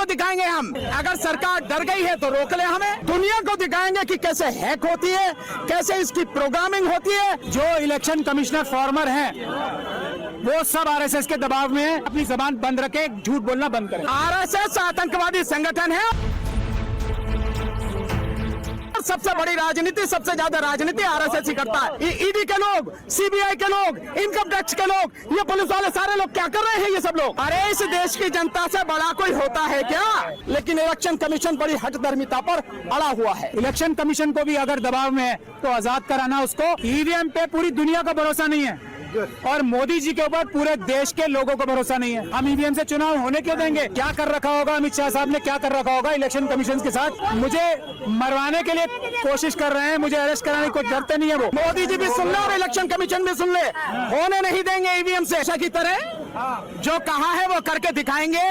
को दिखाएंगे हम। अगर सरकार डर गई है तो रोक ले हमें। दुनिया को दिखाएंगे कि कैसे हैक होती है, कैसे इसकी प्रोग्रामिंग होती है। जो इलेक्शन कमिश्नर फॉर्मर हैं वो सब आरएसएस के दबाव में है। अपनी जबान बंद रखे, झूठ बोलना बंद करें। आरएसएस आतंकवादी संगठन है। सबसे बड़ी राजनीति, सबसे ज्यादा राजनीति आरएसएस ही करता है। ईडी के लोग, सीबीआई के लोग, इनकम टैक्स के लोग, ये पुलिस वाले सारे लोग क्या कर रहे हैं ये सब लोग? अरे इस देश की जनता से बड़ा कोई होता है क्या? लेकिन इलेक्शन कमीशन बड़ी हठधर्मिता पर अड़ा हुआ है। इलेक्शन कमीशन को भी अगर दबाव में है तो आजाद कराना उसको। ईवीएम पे पूरी दुनिया का भरोसा नहीं है और मोदी जी के ऊपर पूरे देश के लोगों को भरोसा नहीं है। हम ईवीएम से चुनाव होने क्यों देंगे? क्या कर रखा होगा अमित शाह साहब ने, क्या कर रखा होगा इलेक्शन कमीशन के साथ? मुझे मरवाने के लिए कोशिश कर रहे हैं, मुझे अरेस्ट कराने की कोई डरते नहीं है वो। मोदी जी भी सुन ले और इलेक्शन कमीशन भी सुन ले, होने नहीं देंगे ईवीएम से। ऐसा की तरह जो कहा है वो करके दिखाएंगे।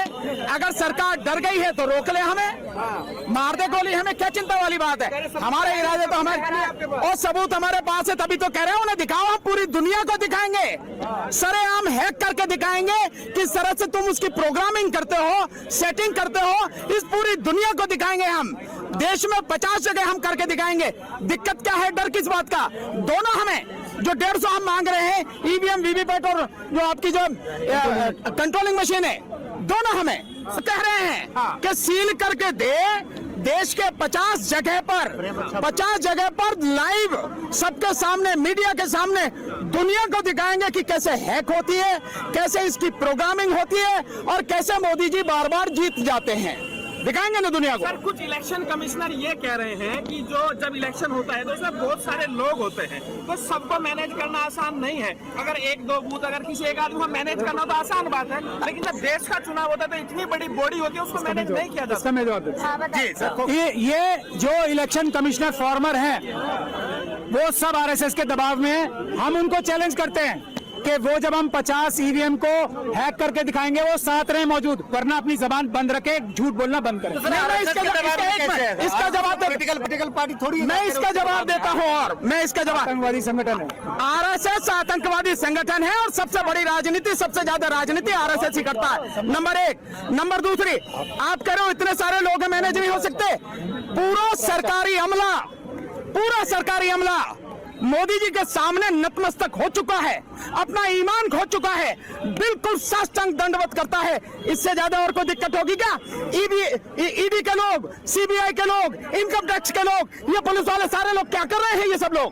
अगर सरकार डर गई है तो रोक ले हमें, मार दे गोली, हमें क्या चिंता वाली बात है? हमारे इरादे तो हमारे और सबूत हमारे पास है, तभी तो कह रहे हैं उन्हें दिखाओ, हम पूरी दुनिया को दिखाएंगे। सरेआम हैक करके दिखाएंगे किस तरह से तुम उसकी प्रोग्रामिंग करते हो, सेटिंग करते हो, इस पूरी दुनिया को दिखाएंगे हम। देश में 50 जगह हम करके दिखाएंगे। दिक्कत क्या है, डर किस बात का? दोनों हमें जो 150 हम मांग रहे हैं, ईवीएम, वीवीपैट और जो आपकी जो कंट्रोलिंग मशीन है, दोनों हमें कह रहे हैं कि सील करके दे। देश के 50 जगह पर लाइव सबके सामने, मीडिया के सामने दुनिया को दिखाएंगे कि कैसे हैक होती है, कैसे इसकी प्रोग्रामिंग होती है और कैसे मोदी जी बार बार जीत जाते हैं। दिखाएंगे ना दुनिया को। सर, कुछ इलेक्शन कमिश्नर ये कह रहे हैं कि जो जब इलेक्शन होता है तो उसमें बहुत सारे लोग होते हैं, तो सबको मैनेज करना आसान नहीं है। अगर एक दो बूथ, अगर किसी एक आदमी को मैनेज करना तो आसान बात है, लेकिन जब देश का चुनाव होता है तो इतनी बड़ी बॉडी होती है, उसको मैनेज नहीं किया जाता। जी सर, ये जो इलेक्शन कमिश्नर फॉर्मर हैं वो सब आरएसएस के दबाव में है। हम उनको चैलेंज करते हैं कि वो जब हम 50 ईवीएम को हैक करके दिखाएंगे वो साथ रहे मौजूद, वरना अपनी जबान बंद रखे, झूठ बोलना बंद करें। इसका जवाब पॉलिटिकल पार्टी थोड़ी, मैं इसका जवाब देता हूँ और मैं इसका जवाब। आतंकवादी संगठन है आरएसएस, आतंकवादी संगठन है और सबसे बड़ी राजनीति, सबसे ज्यादा राजनीति आरएसएस ही करता है। नंबर एक। नंबर दूसरी, आप कह रहे हो इतने सारे लोग मैनेज नहीं हो सकते। पूरा सरकारी अमला मोदी जी के सामने नतमस्तक हो चुका है, अपना ईमान खो चुका है, बिल्कुल साष्टांग दंडवत करता है। इससे ज्यादा और कोई दिक्कत होगी क्या? ईडी के लोग, सीबीआई के लोग, इनकम टैक्स के लोग, ये पुलिस वाले सारे लोग क्या कर रहे हैं ये सब लोग?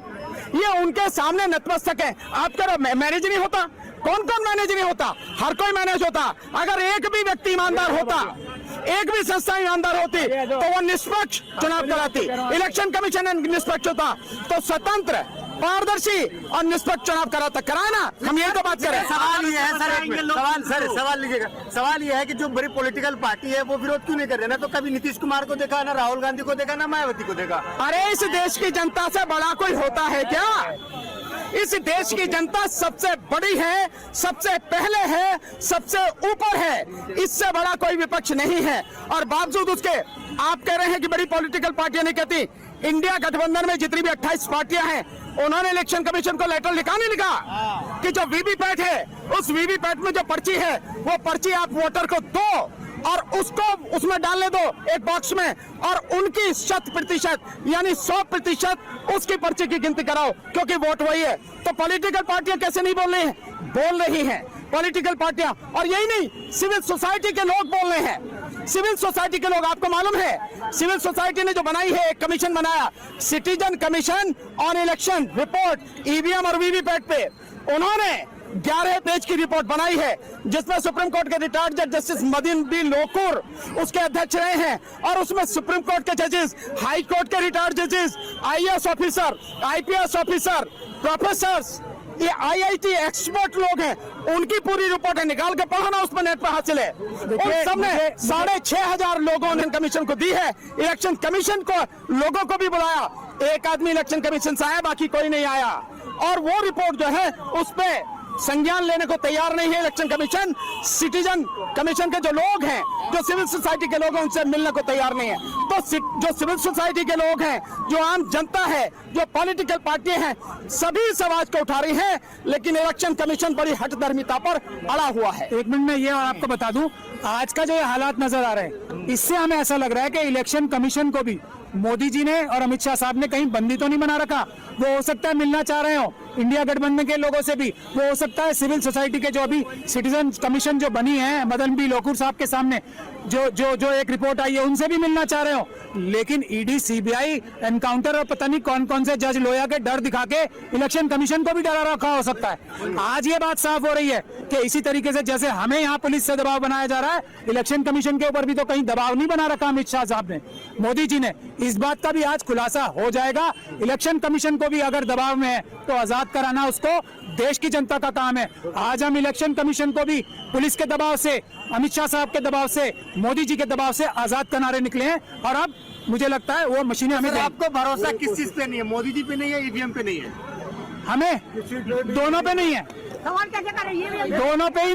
ये उनके सामने नतमस्तक है। आप कह रहे मैनेज नहीं होता? कौन कौन मैनेज नहीं होता? हर कोई मैनेज होता। अगर एक भी व्यक्ति ईमानदार होता, एक भी संस्था ईमानदार होती तो वो निष्पक्ष चुनाव कराती। इलेक्शन कमीशन निष्पक्ष होता तो स्वतंत्र, पारदर्शी और निष्पक्ष चुनाव कराए ना। हम ये तो बात करें। सवाल ये है सवाल लीजिएगा। सवाल ये है कि जो बड़ी पॉलिटिकल पार्टी है वो विरोध क्यों नहीं कर रहे? ना तो कभी नीतीश कुमार को देखा, ना राहुल गांधी को देखा, ना मायावती को देखा। अरे इस देश की जनता से बड़ा कोई होता है क्या? इस देश की जनता सबसे बड़ी है, सबसे पहले है, सबसे ऊपर है। इससे बड़ा कोई विपक्ष नहीं है। और बावजूद उसके आप कह रहे हैं कि बड़ी पॉलिटिकल पार्टियां नहीं कहती। इंडिया गठबंधन में जितनी भी 28 पार्टियां हैं, उन्होंने इलेक्शन कमीशन को लेटर लिखा नहीं लिखा कि जो वीवीपैट है, उस वीवीपैट में जो पर्ची है, वो पर्ची आप वोटर को दो और उसको उसमें डालने दो एक बॉक्स में, और उनकी 100% यानी 100% उसकी पर्ची की गिनती कराओ, क्योंकि वोट वही है। तो पॉलिटिकल पार्टियां कैसे नहीं बोल रही हैं? बोल रही हैं पॉलिटिकल पार्टियां। और यही नहीं, सिविल सोसाइटी के लोग बोल रहे हैं। सिविल सोसाइटी के लोग, आपको मालूम है सिविल सोसाइटी ने जो बनाई है, एक कमीशन बनाया, citizen commission on election report EVM और वीवीपैट पे, उन्होंने 11 पेज की रिपोर्ट बनाई है, जिसमें सुप्रीम कोर्ट के रिटायर्ड जज जस्टिस मदीन बी लोकुर उसके अध्यक्ष रहे हैं। और उसमें सुप्रीम कोर्ट के जजेस, हाई कोर्ट के रिटायर्ड जजेस, IAS officer, IPS officer, professor, ये आईआईटी एक्सपर्ट लोग हैं, उनकी पूरी रिपोर्ट है। निकाल के पढ़ो ना, उसमें नेट पर हासिल है। उन सबने 6,500 लोगों ने कमीशन को दी है। इलेक्शन कमीशन को लोगों को भी बुलाया, एक आदमी इलेक्शन कमीशन से आया, बाकी कोई नहीं आया। और वो रिपोर्ट जो है उस पे संज्ञान लेने को तैयार नहीं है इलेक्शन कमीशन। सिटीजन कमीशन के जो लोग हैं, जो सिविल सोसाइटी के लोग हैं, उनसे मिलने को तैयार नहीं है। तो जो सिविल सोसाइटी के लोग हैं, जो आम जनता है, जो पॉलिटिकल पार्टियां हैं, सभी इस आवाज को उठा रही हैं, लेकिन इलेक्शन कमीशन बड़ी हठधर्मिता पर अड़ा हुआ है। एक मिनट में ये और आपको बता दूं, आज का जो ये हालात नजर आ रहे हैं, इससे हमें ऐसा लग रहा है कि इलेक्शन कमीशन को भी मोदी जी ने और अमित शाह साहब ने कहीं बंदी तो नहीं बना रखा। वो हो सकता है मिलना चाह रहे हो इंडिया गठबंधन के लोगों से भी, वो हो सकता है सिविल सोसाइटी के जो अभी सिटीजन कमीशन जो बनी है मदन बी लोकुर साहब के सामने जो एक रिपोर्ट आई है, उनसे भी मिलना चाह रहे हो। लेकिन ईडी, सीबीआई, एनकाउंटर और पता नहीं कौन कौन से जज लोया के डर दिखा के इलेक्शन कमीशन को भी डरा रखा हो सकता है। आज ये बात साफ हो रही है कि इसी तरीके से जैसे हमें यहाँ पुलिस से दबाव बनाया जा रहा है, इलेक्शन कमीशन के ऊपर भी तो कहीं दबाव नहीं बना रखा अमित शाह साहब ने, मोदी जी ने। इस बात का भी आज खुलासा हो जाएगा। इलेक्शन कमीशन को भी अगर दबाव में है तो आजाद कराना उसको देश की जनता का काम है। आज हम इलेक्शन कमीशन को भी पुलिस के दबाव से, अमित शाह साहब के दबाव से, मोदी जी के दबाव से आजाद करने निकले हैं। और अब मुझे लगता है वो मशीनें हमें आपको भरोसा किस चीज पे नहीं है? मोदी जी पे नहीं है, ईवीएम पे नहीं है? हमें दोनों पे नहीं है, सवाल कैसे करें ये भी दोनों पे ही